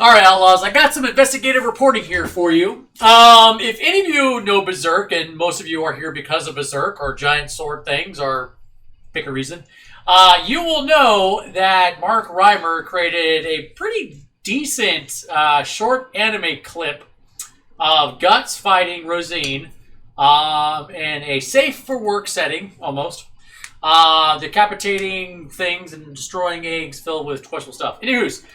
All right, Outlaws, I got some investigative reporting here for you. If any of you know Berserk, and most of you are here because of Berserk or giant sword things or pick a reason, you will know that Mark Reimer created a pretty decent short anime clip of Guts fighting Rosine in a safe-for-work setting, almost. Decapitating things and destroying eggs filled with questionable stuff. Anywho's,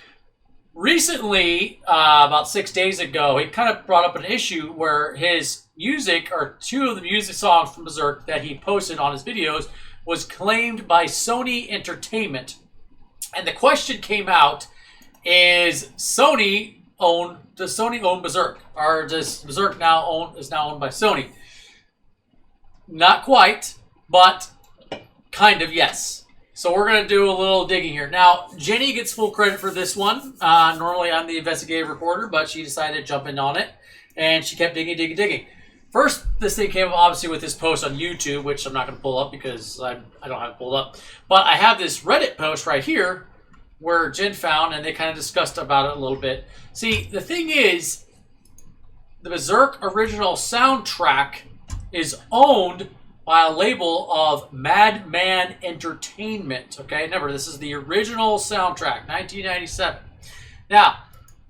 recently, about 6 days ago, he kind of brought up an issue where his music, or two of the music songs from Berserk that he posted on his videos, was claimed by Sony Entertainment. And the question came out, does Sony own Berserk? Or does Berserk is now owned by Sony? Not quite, but kind of yes. So we're going to do a little digging here. Now, Jenny gets full credit for this one. Normally, I'm the investigative reporter, but she decided to jump in on it, and she kept digging. First, this thing came up, obviously, with this post on YouTube, which I'm not going to pull up because I don't have it pulled up. But I have this Reddit post right here where Jen found, and they kind of discussed about it a little bit. See, the thing is, the Berserk original soundtrack is owned by a label of Madman Entertainment. Okay, remember, this is the original soundtrack, 1997. Now,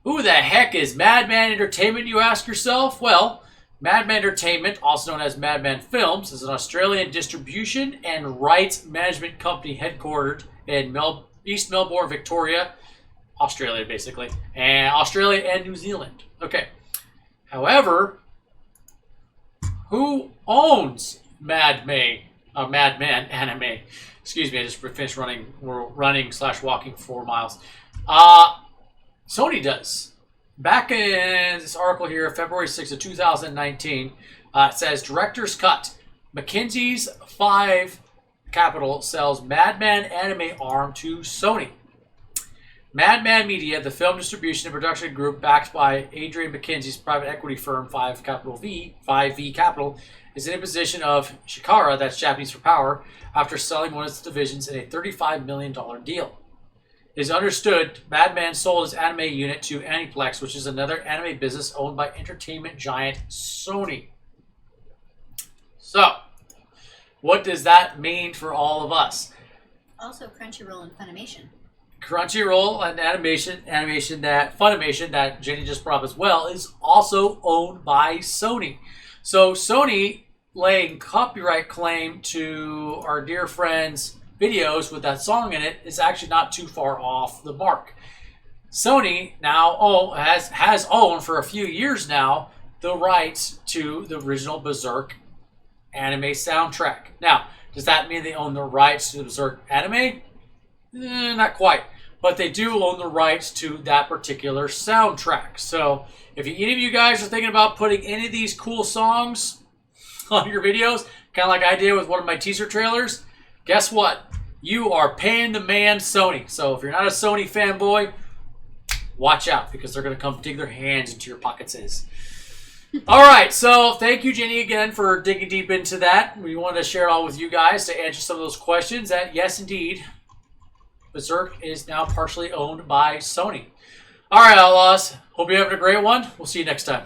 who the heck is Madman Entertainment, you ask yourself? Well, Madman Entertainment, also known as Madman Films, is an Australian distribution and rights management company headquartered in East Melbourne, Victoria, Australia, basically, and Australia and New Zealand. Okay. However, who owns Madman Anime? Excuse me, I just finished running/walking 4 miles. Sony does. Back in this article here, February 6th of 2019, it says, Director's Cut. McKinsey's 5 Capital sells Madman Anime arm to Sony. Madman Media, the film distribution and production group backed by Adrian McKinsey's private equity firm 5V Capital, is in a position of Shikara, that's Japanese for power, after selling one of its divisions in a $35 million deal. It is understood Madman sold its anime unit to Aniplex, which is another anime business owned by entertainment giant Sony. So, what does that mean for all of us? Also, Crunchyroll and Funimation. Crunchyroll and Funimation that Jenny just brought up as well, is also owned by Sony. So Sony laying copyright claim to our dear friend's videos with that song in it is actually not too far off the mark. Sony now has owned for a few years now the rights to the original Berserk anime soundtrack. Now, does that mean they own the rights to the Berserk anime? Not quite. But they do own the rights to that particular soundtrack. So, if any of you guys are thinking about putting any of these cool songs on your videos, kind of like I did with one of my teaser trailers, guess what? You are paying the man Sony. So, if you're not a Sony fanboy, watch out, because they're going to come dig their hands into your pockets. All right, so thank you, Jenny, again, for digging deep into that. We wanted to share it all with you guys to answer some of those questions. That, yes, indeed, Berserk is now partially owned by Sony. All right, Outlaws. Hope you're having a great one. We'll see you next time.